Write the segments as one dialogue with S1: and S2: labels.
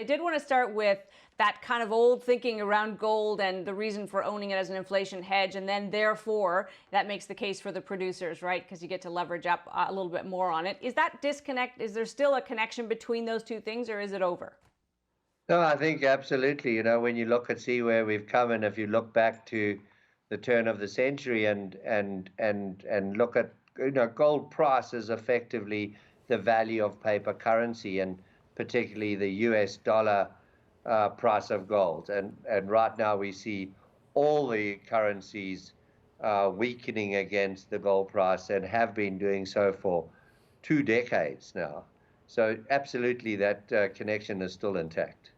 S1: I did want to start with that kind of old thinking around gold and the reason for owning it as an inflation hedge. And then therefore, that makes the case for the producers, right? Because you get to leverage up a little bit more on it. Is that disconnect? Is there still a connection between those two things, or is it over?
S2: No, I think absolutely. When you look and see where we've come, and if you look back to the turn of the century and look at gold price is effectively the value of paper currency, and particularly the US dollar price of gold. And right now we see all the currencies weakening against the gold price and have been doing so for 2 decades now. So absolutely that connection is still intact.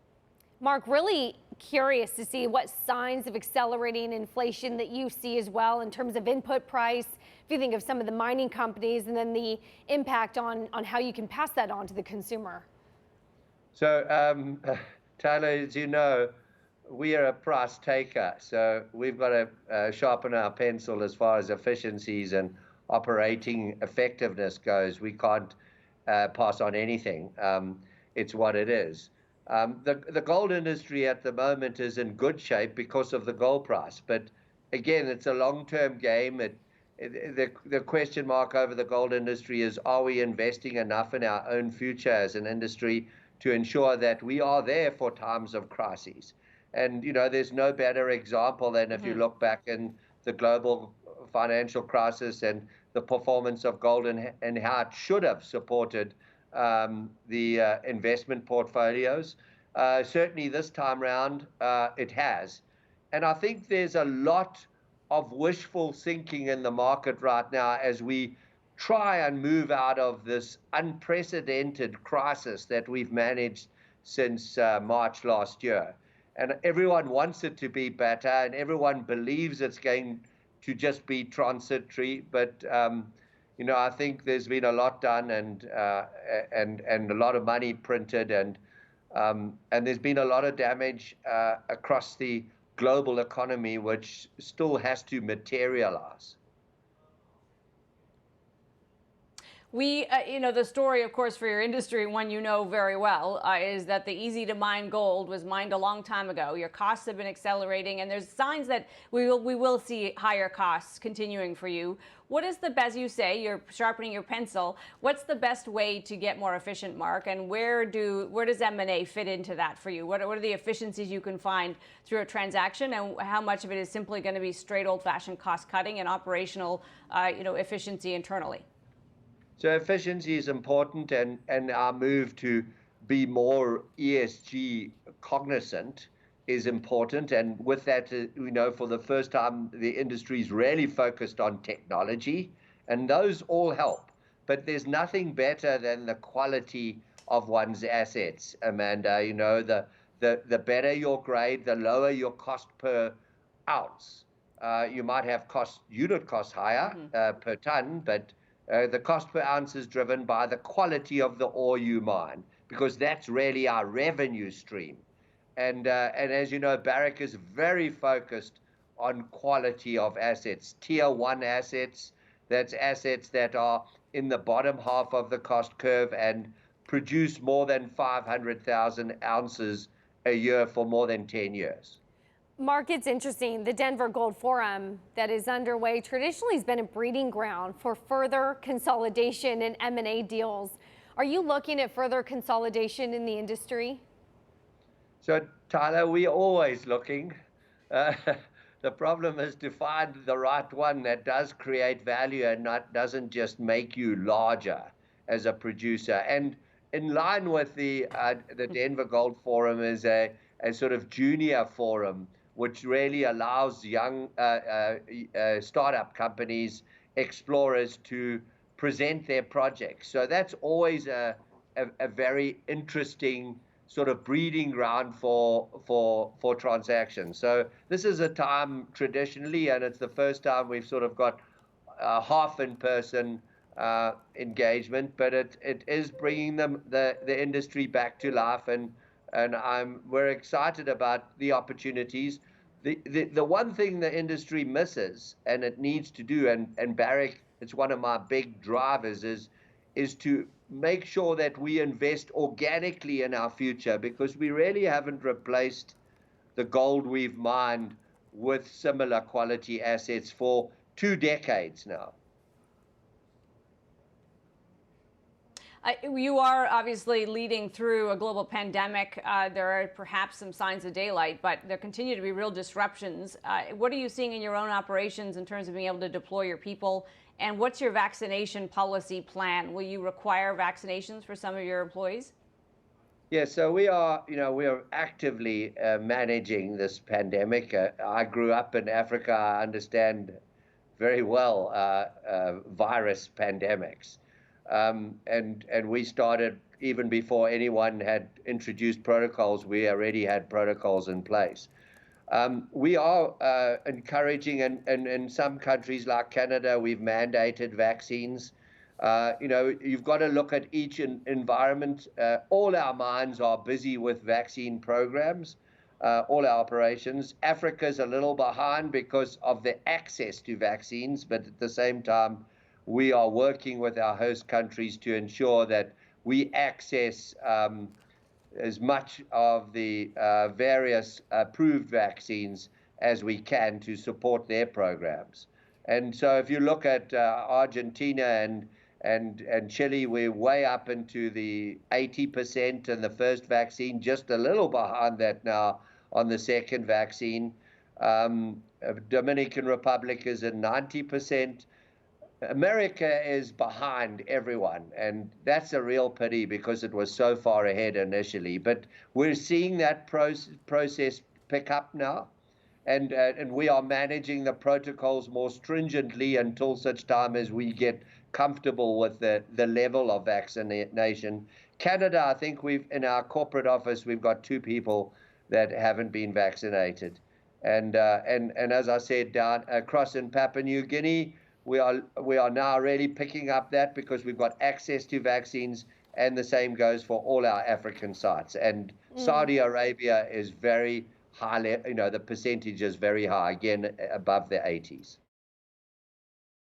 S3: Mark, really curious to see what signs of accelerating inflation that you see as well in terms of input price. If you think of some of the mining companies and then the impact on how you can pass that on to the consumer.
S2: So, Tyler, as you know, we are a price taker. So we've got to sharpen our pencil as far as efficiencies and operating effectiveness goes. We can't pass on anything. It's what it is. The gold industry at the moment is in good shape because of the gold price. But again, it's a long-term game. The question mark over the gold industry is, are we investing enough in our own future as an industry to ensure that we are there for times of crises? And, there's no better example than if you look back in the global financial crisis and the performance of gold and how it should have supported the investment portfolios. Certainly this time around, it has. And I think there's a lot of wishful thinking in the market right now as we try and move out of this unprecedented crisis that we've managed since March last year. And everyone wants it to be better, and everyone believes it's going to just be transitory. But I think there's been a lot done and a lot of money printed, and there's been a lot of damage across the global economy, which still has to materialize.
S1: The story, of course, for your industry, one you know very well, is that the easy to mine gold was mined a long time ago. Your costs have been accelerating, and there's signs that we will see higher costs continuing for you. What is as you say, you're sharpening your pencil. What's the best way to get more efficient, Mark? And where does M&A fit into that for you? What are the efficiencies you can find through a transaction, and how much of it is simply going to be straight old-fashioned cost cutting and operational, efficiency internally?
S2: So efficiency is important, and our move to be more ESG cognizant is important. And with that, for the first time, the industry is really focused on technology, and those all help. But there's nothing better than the quality of one's assets, Amanda. The better your grade, the lower your cost per ounce. You might have unit costs higher per ton, but the cost per ounce is driven by the quality of the ore you mine, because that's really our revenue stream. And as you know, Barrick is very focused on quality of assets, tier one assets. That's assets that are in the bottom half of the cost curve and produce more than 500,000 ounces a year for more than 10 years.
S3: Mark, it's interesting. The Denver Gold Forum that is underway traditionally has been a breeding ground for further consolidation and M&A deals. Are you looking at further consolidation in the industry?
S2: So, Tyler, we're always looking. The problem is to find the right one that does create value and doesn't just make you larger as a producer. And in line with the Denver Gold Forum is a sort of junior forum, which really allows young startup companies, explorers, to present their projects. So that's always a very interesting sort of breeding ground for transactions. So this is a time traditionally, and it's the first time we've sort of got half in-person engagement, but it is bringing the industry back to life, and we're excited about the opportunities. The one thing the industry misses, and it needs to do, and Barrick, it's one of my big drivers, is to make sure that we invest organically in our future, because we really haven't replaced the gold we've mined with similar quality assets for 2 decades now.
S1: You are obviously leading through a global pandemic. There are perhaps some signs of daylight, but there continue to be real disruptions. What are you seeing in your own operations in terms of being able to deploy your people? And what's your vaccination policy plan? Will you require vaccinations for some of your employees?
S2: Yeah, so we are actively managing this pandemic. I grew up in Africa. I understand very well virus pandemics. And we started even before anyone had introduced protocols. We already had protocols in place. We are encouraging, and in some countries like Canada, we've mandated vaccines. You've got to look at each environment. All our mines are busy with vaccine programs, all our operations. Africa's a little behind because of the access to vaccines, but at the same time, we are working with our host countries to ensure that we access as much of the various approved vaccines as we can to support their programs. And so if you look at Argentina and Chile, we're way up into the 80% in the first vaccine, just a little behind that now on the second vaccine. Dominican Republic is at 90%. America is behind everyone, and that's a real pity because it was so far ahead initially. But we're seeing that process pick up now, and we are managing the protocols more stringently until such time as we get comfortable with the level of vaccination. Canada, I think in our corporate office, we've got 2 people that haven't been vaccinated. And as I said, down across in Papua New Guinea, we are now really picking up that because we've got access to vaccines, and the same goes for all our African sites. And Saudi Arabia is very high, the percentage is very high, again, above the 80s.